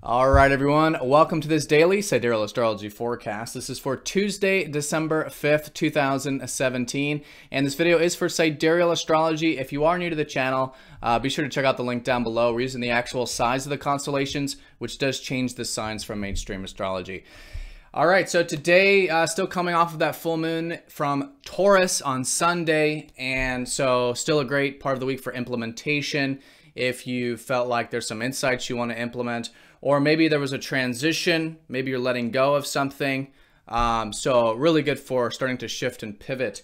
All right, everyone. Welcome to this daily Sidereal Astrology forecast. This is for Tuesday, December 5th, 2017. And this video is for Sidereal Astrology. If you are new to the channel, be sure to check out the link down below. We're using the actual size of the constellations, which does change the signs from mainstream astrology. All right, so today, still coming off of that full moon from Taurus on Sunday. And so still a great part of the week for implementation. If you felt like there's some insights you want to implement, or maybe there was a transition, maybe you're letting go of something. So really good for starting to shift and pivot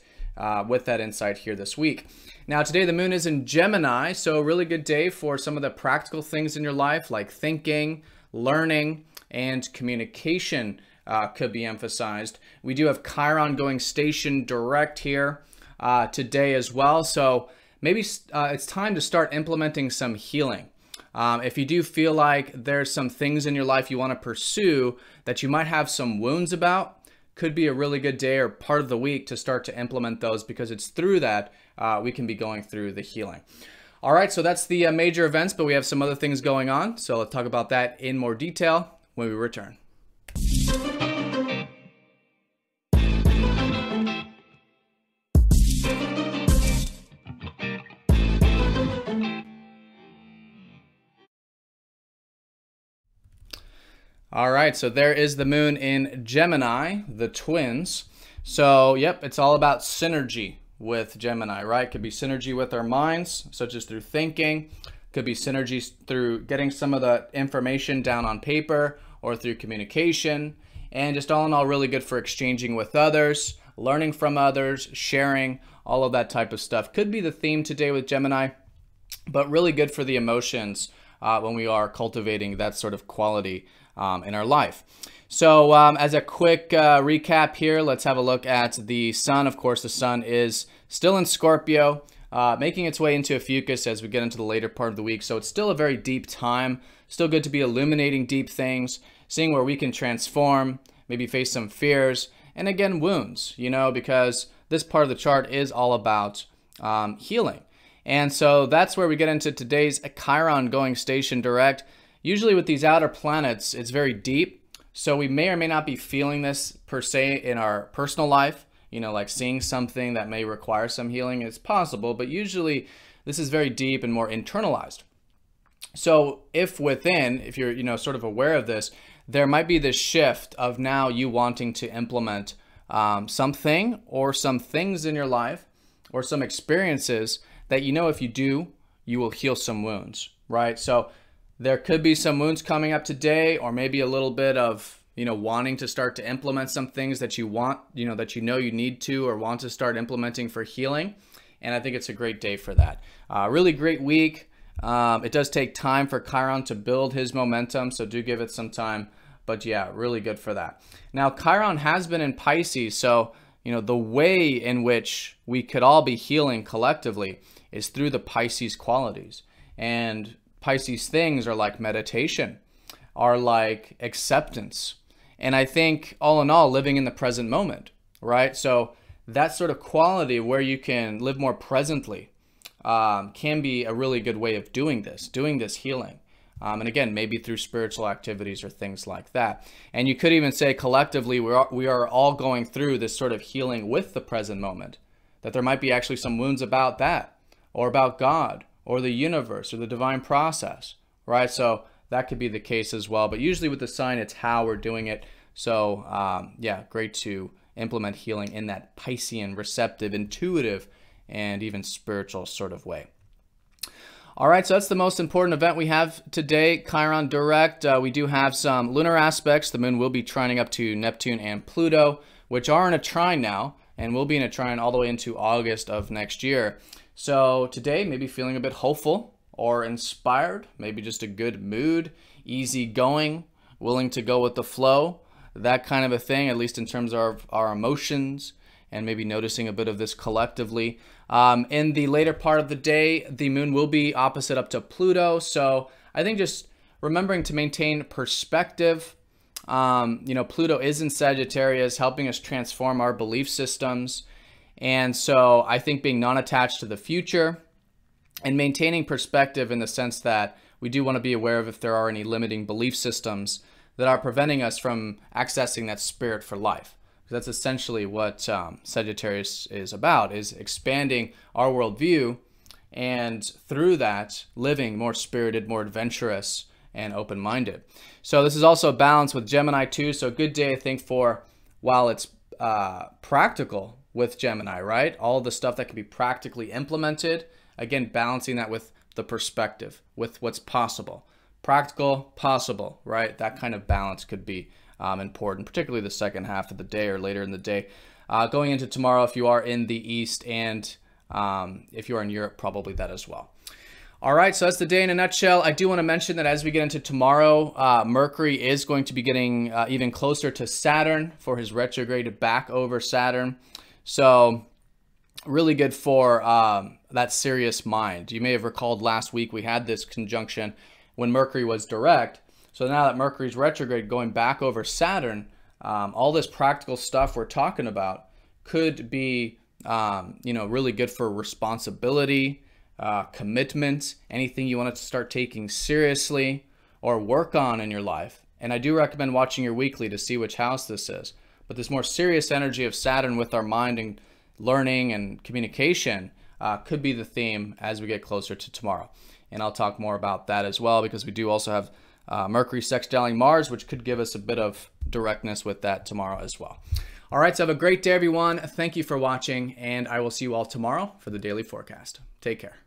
with that insight here this week. Now today the moon is in Gemini, so a really good day for some of the practical things in your life like thinking, learning, and communication could be emphasized. We do have Chiron going station direct here today as well, so maybe it's time to start implementing some healing. If you do feel like there's some things in your life you want to pursue that you might have some wounds about, could be a really good day or part of the week to start to implement those, because it's through that we can be going through the healing. All right, so that's the major events, but we have some other things going on. So let's talk about that in more detail when we return. All right, so there is the moon in Gemini, the twins. So, yep, it's all about synergy with Gemini, right? Could be synergy with our minds, such as through thinking. Could be synergy through getting some of the information down on paper or through communication. And just all in all, really good for exchanging with others, learning from others, sharing, all of that type of stuff. Could be the theme today with Gemini, but really good for the emotions when we are cultivating that sort of quality in our life. So as a quick recap here, let's have a look at the sun. Of course, the sun is still in Scorpio, making its way into Ophiuchus as we get into the later part of the week. So it's still a very deep time. Still good to be illuminating deep things, seeing where we can transform, maybe face some fears, and again, wounds, you know, because this part of the chart is all about healing. And so that's where we get into today's Chiron going station direct. Usually with these outer planets, it's very deep. So we may or may not be feeling this per se in our personal life, you know, like seeing something that may require some healing. It's possible, but usually this is very deep and more internalized. So if within, if you're, you know, sort of aware of this, there might be this shift of now you wanting to implement something or some things in your life or some experiences that, you know, if you do, you will heal some wounds, right? So there could be some wounds coming up today, or maybe a little bit of, you know, wanting to start to implement some things that you want, you know, that you know you need to or want to start implementing for healing. And I think it's a great day for that. Really great week. It does take time for Chiron to build his momentum, so do give it some time. But yeah, really good for that. Now, Chiron has been in Pisces, so, you know, the way in which we could all be healing collectively is through the Pisces qualities. And Pisces things are like meditation, are like acceptance. And I think all in all, living in the present moment, right? So that sort of quality where you can live more presently can be a really good way of doing this healing. And again, maybe through spiritual activities or things like that. And you could even say collectively, we are all going through this sort of healing with the present moment, that there might be actually some wounds about that, or about God, or the universe, or the divine process, right? So that could be the case as well. But usually with the sign, it's how we're doing it. So yeah, great to implement healing in that Piscean, receptive, intuitive, and even spiritual sort of way. All right, so that's the most important event we have today, Chiron direct. We do have some lunar aspects. The moon will be trining up to Neptune and Pluto, which are in a trine now, and will be in a trine all the way into August of next year. So today, maybe feeling a bit hopeful or inspired, maybe just a good mood, easy going, willing to go with the flow, that kind of a thing, at least in terms of our emotions, and maybe noticing a bit of this collectively. In the later part of the day, the moon will be opposite up to Pluto. So I think just remembering to maintain perspective. You know, Pluto is in Sagittarius, helping us transform our belief systems. And so I think being non-attached to the future and maintaining perspective in the sense that we do want to be aware of if there are any limiting belief systems that are preventing us from accessing that spirit for life. That's essentially what Sagittarius is about, is expanding our worldview, and through that, living more spirited, more adventurous, and open-minded. So this is also a balance with Gemini too. So a good day, I think, for, while it's practical with Gemini, right? All the stuff that can be practically implemented, again, balancing that with the perspective, with what's possible. Practical, possible, right? That kind of balance could be important, particularly the second half of the day or later in the day. Going into tomorrow, if you are in the East, and if you are in Europe, probably that as well. All right, so that's the day in a nutshell. I do want to mention that as we get into tomorrow, Mercury is going to be getting even closer to Saturn for his retrograde back over Saturn. So really good for that serious mind. You may have recalled last week we had this conjunction when Mercury was direct. So now that Mercury's retrograde going back over Saturn, all this practical stuff we're talking about could be, really good for responsibility, commitment, anything you want to start taking seriously or work on in your life. And I do recommend watching your weekly to see which house this is. But this more serious energy of Saturn with our mind and learning and communication could be the theme as we get closer to tomorrow. And I'll talk more about that as well, because we do also have Mercury sextiling Mars, which could give us a bit of directness with that tomorrow as well. All right, so have a great day, everyone. Thank you for watching, and I will see you all tomorrow for the daily forecast. Take care.